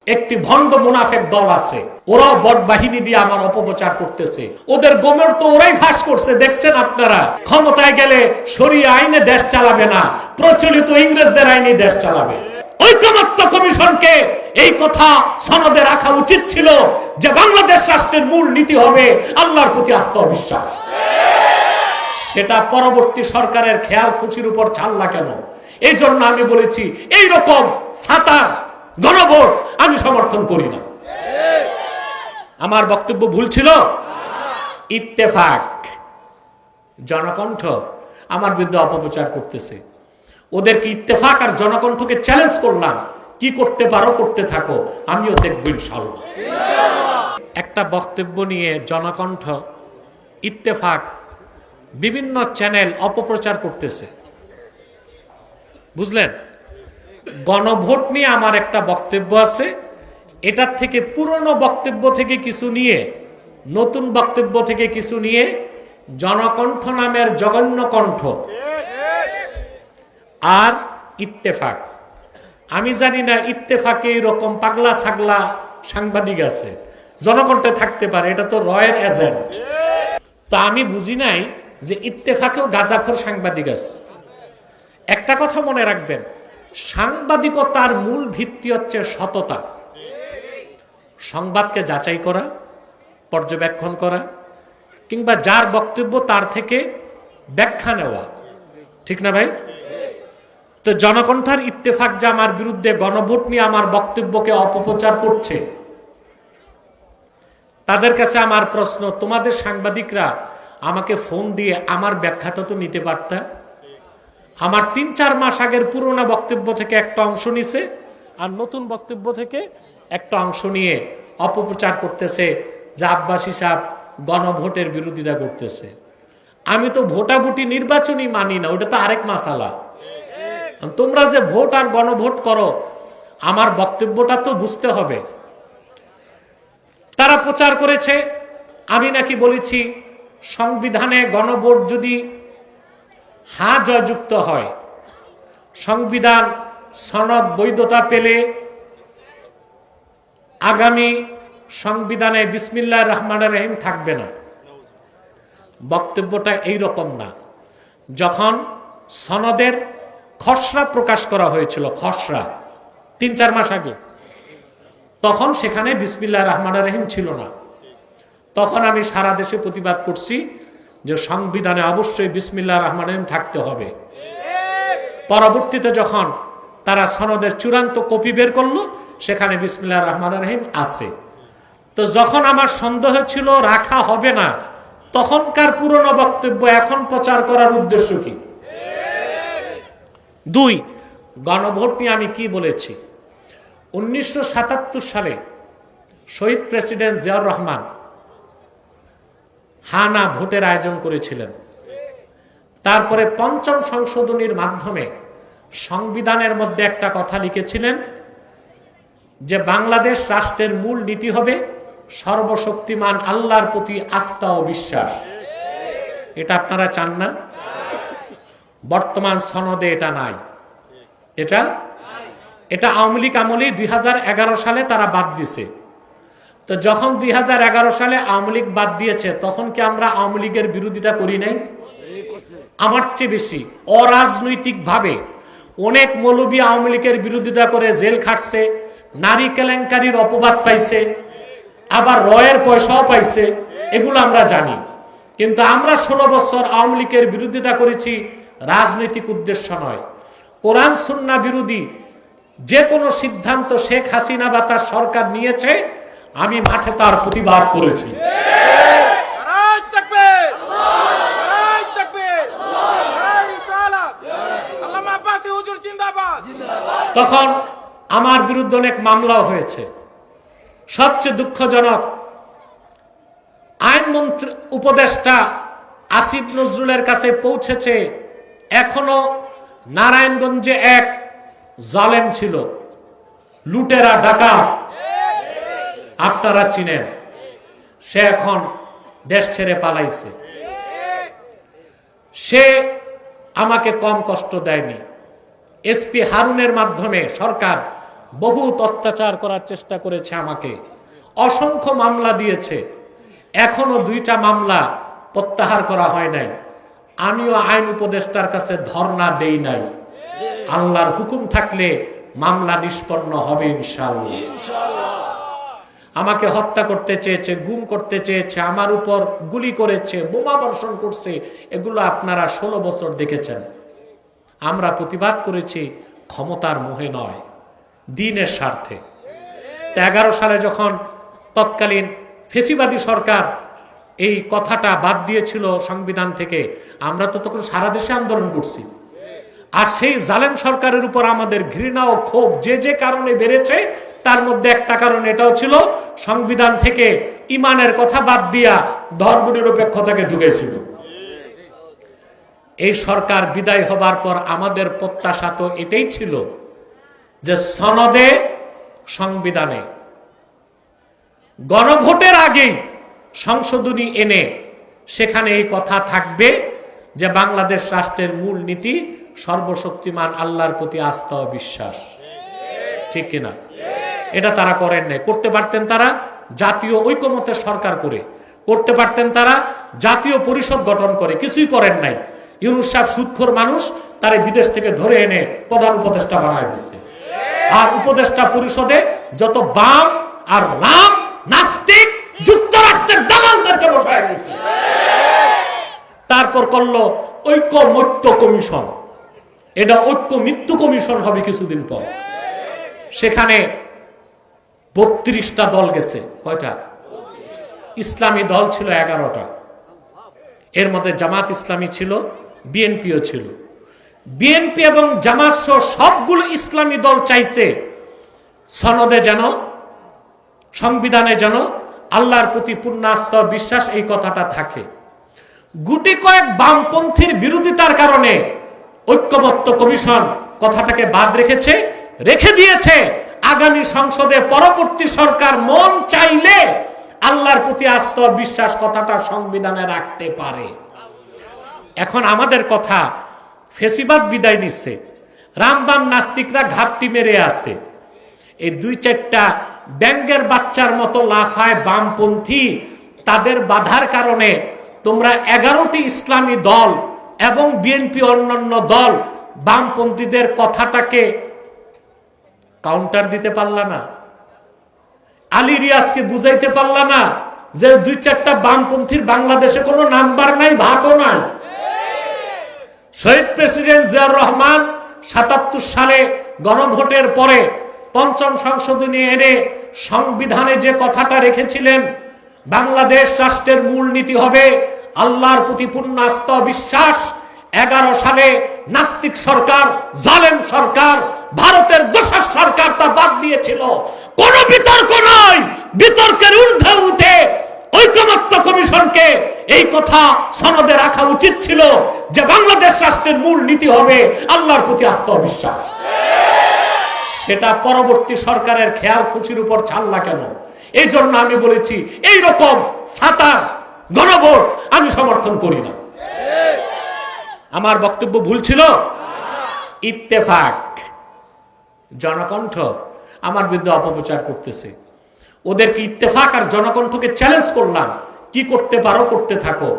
একটি ভণ্ড মুনাফেক দল আছে, ওরাও বট বাহিনী দিয়ে আমার অপপ্রচার করতেছে। ওদের গোমর তো ওরাই ফাঁস করছে, দেখছেন আপনারা। ক্ষমতায় গেলে শরিয়া আইনে দেশ চালাবে না, প্রচলিত ইংরেজদের আইনে দেশ চালাবে। ঐকমত্য কমিশনকে এই কথা সনদে রাখা উচিত ছিল যে বাংলাদেশ রাষ্ট্রের মূল নীতি হবে আল্লাহর প্রতি আস্থা ও বিশ্বাস। সেটা পরবর্তী সরকারের খেয়াল খুশির উপর ছাড়লা কেন? এই জন্য আমি বলেছি এই রকম ছাতা গণভোট আমি সমর্থন করি না। আমার বক্তব্য ভুল ছিল? ইত্তেফাক, জনকণ্ঠ আমার বিরুদ্ধে অপপ্রচার করতেছে। ওদেরকে ইত্তেফাক আর জনকণ্ঠকে চ্যালেঞ্জ করলাম, কি করতে পারো করতে থাকো, আমিও দেখব ইনশাআল্লাহ। একটা বক্তব্য নিয়ে জনকণ্ঠ, ইত্তেফাক, বিভিন্ন চ্যানেল অপপ্রচার করতেছে, বুঝলেন? গণভোট নিয়ে আমার একটা বক্তব্য আছে, এটার থেকে পুরনো বক্তব্য থেকে কিছু নিয়ে, নতুন বক্তব্য থেকে কিছু নিয়ে জনকণ্ঠ নামের জঘন্য কণ্ঠ আর ইত্তেফাক। আমি জানি না ইত্তেফাকে এরকম পাগলা ছাগলা সাংবাদিক আছে, জনকণ্ঠে থাকতে পারে, এটা তো রয়ের এজেন্ট। তো আমি বুঝি নাই যে ইত্তেফাকেও গাঁজাখোর সাংবাদিক আছে। একটা কথা মনে রাখবেন, সাংবাদিকতার মূল ভিত্তি হচ্ছে সততা, সংবাদকে যাচাই করা, পর্যবেক্ষণ করা, কিংবা যার বক্তব্য তার থেকে ব্যাখ্যা নেওয়া, ঠিক না ভাই? তো জনকণ্ঠের ইত্তেফাক যে আমার বিরুদ্ধে গণভোট নিয়ে আমার বক্তব্যকে অপপ্রচার করছে, তাদের কাছে আমার প্রশ্ন, তোমাদের সাংবাদিকরা আমাকে ফোন দিয়ে আমার ব্যাখ্যাটা তো নিতে পারতা। আমার ৩-৪ মাস আগের পুরোনো বক্তব্য থেকে একটা অংশ নিছে, আর নতুন বক্তব্য থেকে একটা অংশ নিয়ে অপপ্রচার করতেছে যে আব্বাসী সাহেব গণভোটের বিরোধিতা করতেছে। আমি তো ভোটাভুটি নির্বাচনই মানি না, ওটা তো আরেক মাসালা। তোমরা যে ভোট আর গণভোট করো, আমার বক্তব্যটা তো বুঝতে হবে। তারা প্রচার করেছে আমি নাকি বলেছি সংবিধানে গণভোট যদি হ্যাঁ জয়যুক্ত হয়, সংবিধান সনদ বৈধতা পেলে আগামী সংবিধানে বিসমিল্লাহির রহমানির রহিম থাকবে না। বক্তব্যটা এই রকম না। যখন সনদের খসড়া প্রকাশ করা হয়েছিল, খসড়া ৩-৪ মাস আগে, তখন সেখানে বিসমিল্লাহির রহমানির রহিম ছিল না। তখন আমি সারা দেশে প্রতিবাদ করছি যে সংবিধানে অবশ্যই বিসমিল্লাহির রহমানির রহিম থাকতে হবে। পরবর্তীতে যখন তারা সনদের চূড়ান্ত কপি বের করলো, সেখানে বিসমিল্লাহির রহমানির রহিম আছে। তো যখন আমার সন্দেহ ছিল রাখা হবে না, তখনকার পুরনো বক্তব্য এখন প্রচার করার উদ্দেশ্য কি? ২, গণভোট নিয়ে আমি কি বলেছি? 1977 সালে শহীদ প্রেসিডেন্ট জিয়াউর রহমান হানা ভোটের আয়োজন করেছিলেন। তারপরে ৫ম সংশোধনীর মাধ্যমে সংবিধানের মধ্যে একটা কথা লিখেছিলেন যে বাংলাদেশ রাষ্ট্রের মূল নীতি হবে সর্বশক্তিমান আল্লাহর প্রতি আস্থা ও বিশ্বাস। এটা আপনারা চান না? বর্তমান সনদে এটা নাই। এটা আওয়ামী লীগ আমলে ২০১১ সালে তারা বাদ দিছে। তো যখন ২০১১ সালে আওয়ামী লীগ বাদ দিয়েছে, তখন কি আমরা আওয়ামী লীগের বিরোধিতা করি নাই? আমার চেয়ে বেশি অরাজনৈতিক ভাবে অনেক মৌলবী আওয়ামী লীগের বিরোধিতা করে জেল খাটছে, নারী কেলেঙ্কারির অপবাদ পাইছে, আবার রয়ের পয়সাও পাইছে, এগুলো আমরা জানি। কিন্তু আমরা 16 বছর আওয়ামী লীগের বিরোধিতা করেছি রাজনৈতিক উদ্দেশ্য নয়। কোরআন সুন্নাহ বিরোধী যে কোনো সিদ্ধান্ত শেখ হাসিনা বা তার সরকার নিয়েছে, আমি মাঠে তার প্রতিবাদ করেছি। তখন আমার বিরুদ্ধে অনেক মামলাও হয়েছে। সবচেয়ে দুঃখজনক, আইনমন্ত্রী উপদেষ্টা আসিফ নজরুলের কাছে পৌঁছেছে এখনো নারায়ণগঞ্জে এক জালেম ছিল, লুটেরা ডাকাত, আপনারা চিনেন। সে এখন দেশ ছেড়ে পালাইছে। সে আমাকে কম কষ্ট দেয়নি। এসপি হারুনের মাধ্যমে সরকার বহুত অত্যাচার করার চেষ্টা করেছে আমাকে, অসংখ্য মামলা দিয়েছে, এখনো 2টা মামলা প্রত্যাহার করা হয় নাই। আমিও আইন উপদেষ্টার কাছে ধর্ণা দেই নাই। আল্লাহর হুকুম থাকলে মামলা নিষ্পন্ন হবে ইনশাআল্লাহ। আমাকে হত্যা করতে চেয়েছে, গুম করতে চেয়েছে, আমার উপর গুলি করেছে, বোমা বর্ষণ করছে, এগুলো আপনারা 16 বছর দেখেছেন। আমরা প্রতিবাদ করেছি ক্ষমতার মোহে নয়, দ্বীনের স্বার্থে। 11 সালে যখন তৎকালীন ফেসিবাদী সরকার এই কথাটা বাদ দিয়েছিল সংবিধান থেকে, আমরা তো তখন সারা দেশে আন্দোলন করছি। আর সেই জালেম সরকারের উপর আমাদের ঘৃণা ও ক্ষোভ যে কারণে বেড়েছে, তার মধ্যে একটা কারণ এটাও ছিল, সংবিধান থেকে ইমানের কথা বাদ দিয়া ধর্মনিরপেক্ষতাকে ঢুকেছিল। এই সরকার বিদায় হবার পর আমাদের প্রত্যাশা তো এটাই ছিল যে সনদে, সংবিধানে গণভোটের আগেই সংশোধনী এনে সেখানে এই কথা থাকবে যে বাংলাদেশ রাষ্ট্রের মূল নীতি সর্বশক্তিমান আল্লাহর প্রতি আস্থা ও বিশ্বাস। ঠিক কিনা? এটা তারা করেন নাই। করতে পারতেন তারা জাতীয় ঐকমত্যের সরকার করে, করতে পারতেন তারা জাতীয় পরিষদ গঠন করে, কিছুই করেন নাই। ইউনূস সাহেব সুদখোর মানুষ, তারে বিদেশ থেকে ধরে এনে প্রধান উপদেষ্টা বানায় দিয়েছে। আর উপদেষ্টা পরিষদে যত বাম আর রাম নাস্তিক যুক্তরাষ্ট্রের দালালদেরকে বসায় দিয়েছে। তারপর করলো ঐকমত্য কমিশন, এটা ঐক্য মৃত্যু কমিশন হবে কিছুদিন পর। সেখানে 32টা দল গেছে। কয়টা? ইসলামী দল ছিল 11টা। এর মধ্যে জামাত ইসলামী ছিল, বিএনপিও ছিল। বিএনপি এবং জামাত সহ সবগুলো ইসলামী দল চাইছে সনদে যেন, সংবিধানে যেন আল্লাহর প্রতি পূর্ণ আস্থা বিশ্বাস এই কথাটা থাকে। গুটি কয়েক বামপন্থীর বিরোধিতার কারণে ঐক্যমত্য কমিশন কথাটাকে বাদ রেখে দিয়েছে। আগামী সংসদে পরবর্তী সরকার মন চাইলে আল্লাহর প্রতি আস্থা বিশ্বাস কথাটা সংবিধানে রাখতে পারে। এখন আমাদের কথা, ফেসিবাদ বিদায় নিচ্ছে, রামবাম নাস্তিকরা ঘাপটি মেরে আছে, এই 2-4টা ব্যাঙ্গের বাচ্চার মতো লাফায় বামপন্থী, তাদের বাধার কারণে তোমরা 11টি ইসলামী দল এবং বিএনপি অন্যান্য দল বামপন্থীদের কথাটাকে কাউন্টার দিতে পারলা না। আলী রিয়াজকে বুঝাইতে পারলা না যে 2-4টা বামপন্থীর বাংলাদেশে কোনো নাম্বার নাই, ভাতও নাই। শহীদ প্রেসিডেন্ট জিয়াউর রহমান 77 সালে গণভোটের পরে 5ম সংশোধনী এনে সংবিধানে যে কথাটা রেখেছিলেন, বাংলাদেশ রাষ্ট্রের মূল নীতি হবে আল্লাহর প্রতি পূর্ণ আস্থা বিশ্বাস। 11 সালে নাস্তিক সরকার, জালেম সরকার, ভারতের দোসর সরকার তা বাদ দিয়েছিল। কোন বিতর্ক নয়, বিতর্কের ঊর্ধ্বে উঠে ঐকমত্য কমিশনকে এই কথা সনদে রাখা উচিত ছিল যে বাংলাদেশ রাষ্ট্রের মূল নীতি হবে আল্লাহর প্রতি আস্থা বিশ্বাস। সেটা পরবর্তী সরকারের খেয়াল খুশির উপর ছাড়লা কেন? এই জন্য আমি বলেছি এই রকম ছাতা গণভোট আমি সমর্থন করি না। আমার বক্তব্য ভুল ছিল? ইত্তেফাক, জনকণ্ঠ আমার বিরুদ্ধে অপপ্রচার করতেছে। ওদেরকে ইত্তেফাক আর জনকণ্ঠকে চ্যালেঞ্জ করলাম, কি করতে পারো করতে থাকো।